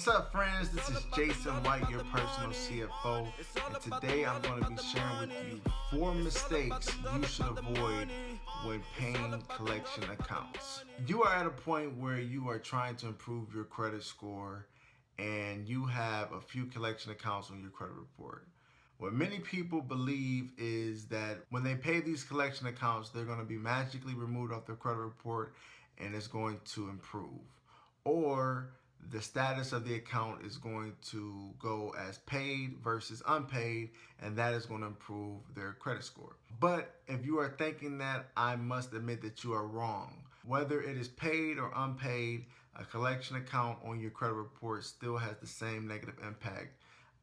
What's up, friends? This is Jason White, your personal CFO, and today I'm going to be sharing with you 4 mistakes you should avoid when paying collection accounts. You are at a point where you are trying to improve your credit score and you have a few collection accounts on your credit report. What many people believe is that when they pay these collection accounts, they're going to be magically removed off their credit report and it's going to improve. Or the status of the account is going to go as paid versus unpaid, and that is going to improve their credit score. But if you are thinking that, I must admit that you are wrong. Whether it is paid or unpaid, a collection account on your credit report still has the same negative impact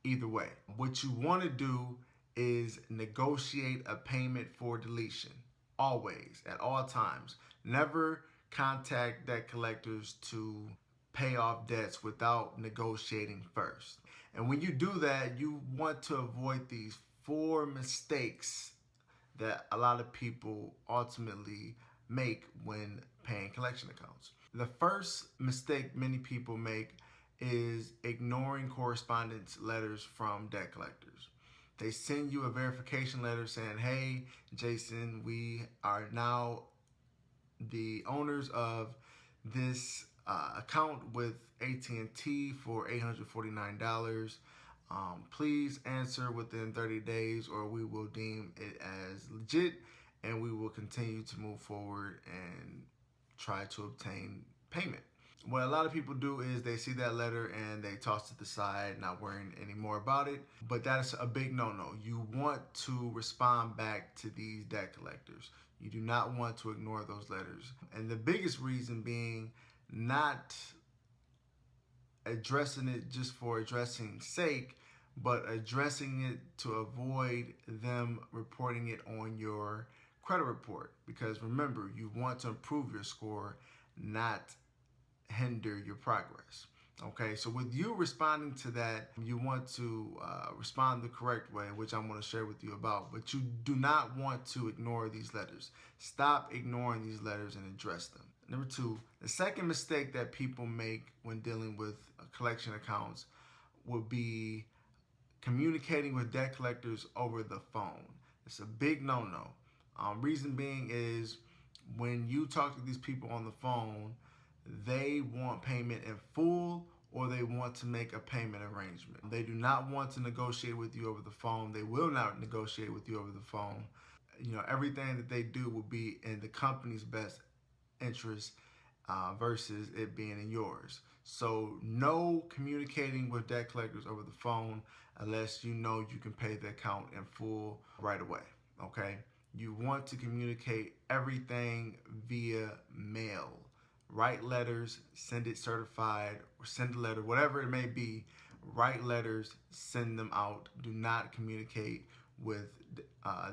either way. What you want to do is negotiate a payment for deletion. Always, at all times. Never contact debt collectors to pay off debts without negotiating first. And when you do that, you want to avoid these 4 mistakes that a lot of people ultimately make when paying collection accounts. The first mistake many people make is ignoring correspondence letters from debt collectors. They send you a verification letter saying, hey, Jason, we are now the owners of this account with AT&T for $849. Please answer within 30 days or we will deem it as legit and we will continue to move forward and try to obtain payment. What a lot of people do is they see that letter and they toss it to the side, not worrying any more about it. But that's a big no-no. You want to respond back to these debt collectors. You do not want to ignore those letters. And the biggest reason being not addressing it just for addressing sake, but addressing it to avoid them reporting it on your credit report. Because remember, you want to improve your score, not hinder your progress. Okay, so with you responding to that, you want to respond the correct way, which I'm going to share with you about, but you do not want to ignore these letters. Stop ignoring these letters and address them. Number 2, the second mistake that people make when dealing with collection accounts would be communicating with debt collectors over the phone. It's a big no-no. Reason being is when you talk to these people on the phone, they want payment in full or they want to make a payment arrangement. They do not want to negotiate with you over the phone. They will not negotiate with you over the phone. You know, everything that they do will be in the company's best interest versus it being in yours. So no communicating with debt collectors over the phone unless you know you can pay the account in full right away, okay? You want to communicate everything via mail. Write letters, send it certified, or send a letter, whatever it may be. Write letters, send them out. Do not communicate with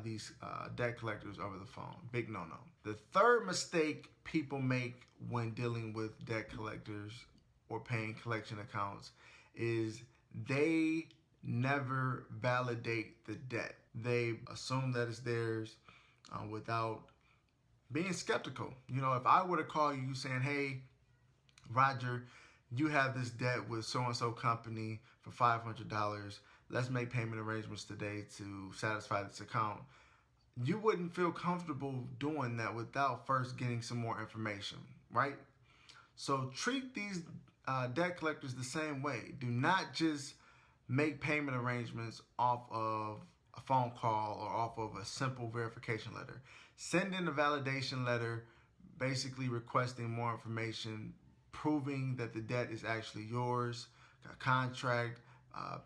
these debt collectors over the phone. Big no-no. The third mistake people make when dealing with debt collectors or paying collection accounts is they never validate the debt. They assume that it's theirs without being skeptical. You know, if I were to call you saying, hey, Roger, you have this debt with so-and-so company for $500. Let's make payment arrangements today to satisfy this account. You wouldn't feel comfortable doing that without first getting some more information, right? So treat these debt collectors the same way. Do not just make payment arrangements off of a phone call or off of a simple verification letter. Send in a validation letter basically requesting more information, proving that the debt is actually yours, a contract,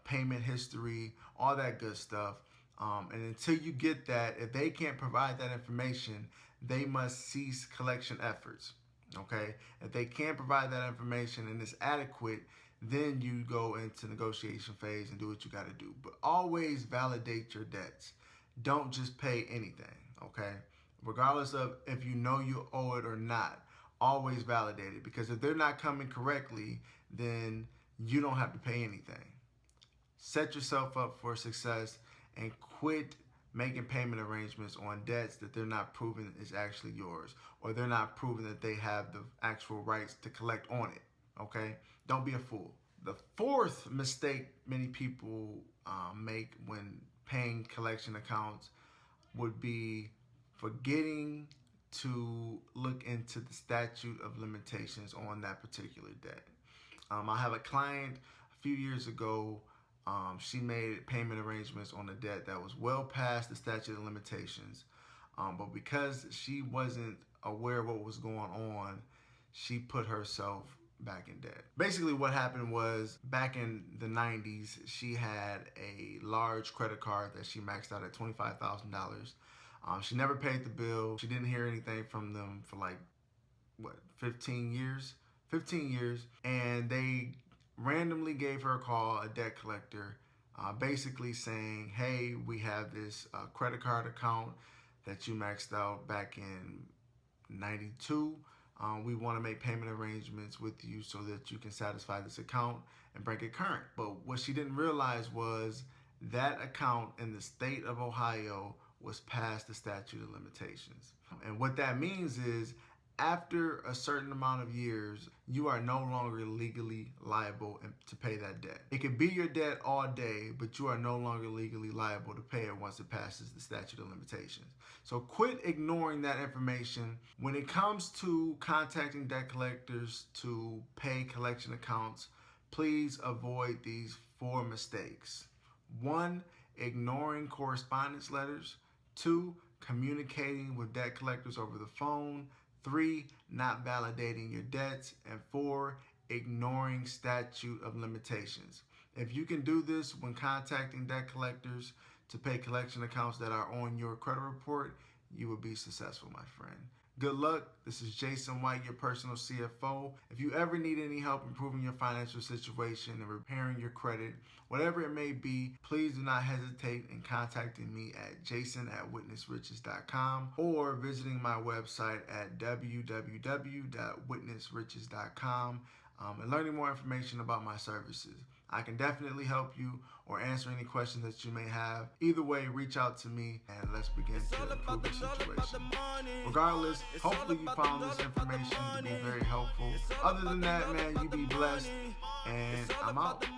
payment history, all that good stuff. And until you get that, if they can't provide that information, they must cease collection efforts. Okay? If they can't provide that information and it's adequate, then you go into negotiation phase and do what you got to do. But always validate your debts. Don't just pay anything, okay? Regardless of if you know you owe it or not, always validate it. Because if they're not coming correctly, then you don't have to pay anything. Set yourself up for success and quit making payment arrangements on debts that they're not proving is actually yours, or they're not proving that they have the actual rights to collect on it. Okay? Don't be a fool. The fourth mistake many people make when paying collection accounts would be forgetting to look into the statute of limitations on that particular debt. I have a client a few years ago. She made payment arrangements on a debt that was well past the statute of limitations. But because she wasn't aware of what was going on, she put herself back in debt. Basically what happened was, back in the 90s, she had a large credit card that she maxed out at $25,000. She never paid the bill. She didn't hear anything from them for like, 15 years? 15 years. And they randomly gave her a call, a debt collector, basically saying, hey, we have this credit card account that you maxed out back in 92. We want to make payment arrangements with you so that you can satisfy this account and bring it current. But what she didn't realize was that account in the state of Ohio was past the statute of limitations. And what that means is, after a certain amount of years, you are no longer legally liable to pay that debt. It could be your debt all day, but you are no longer legally liable to pay it once it passes the statute of limitations. So quit ignoring that information. When it comes to contacting debt collectors to pay collection accounts, please avoid these 4 mistakes. 1, ignoring correspondence letters. 2, communicating with debt collectors over the phone. 3, not validating your debts. And 4, ignoring statute of limitations. If you can do this when contacting debt collectors to pay collection accounts that are on your credit report, you will be successful, my friend. Good luck. This is Jason White, your personal CFO. If you ever need any help improving your financial situation and repairing your credit, whatever it may be, please do not hesitate in contacting me at jason@witnessriches.com or visiting my website at www.witnessriches.com and learning more information about my services. I can definitely help you or answer any questions that you may have. Either way, reach out to me and let's begin to improve your situation. Regardless, hopefully you found this information to be very helpful. Other than that, man, you be blessed, and I'm out. Peace.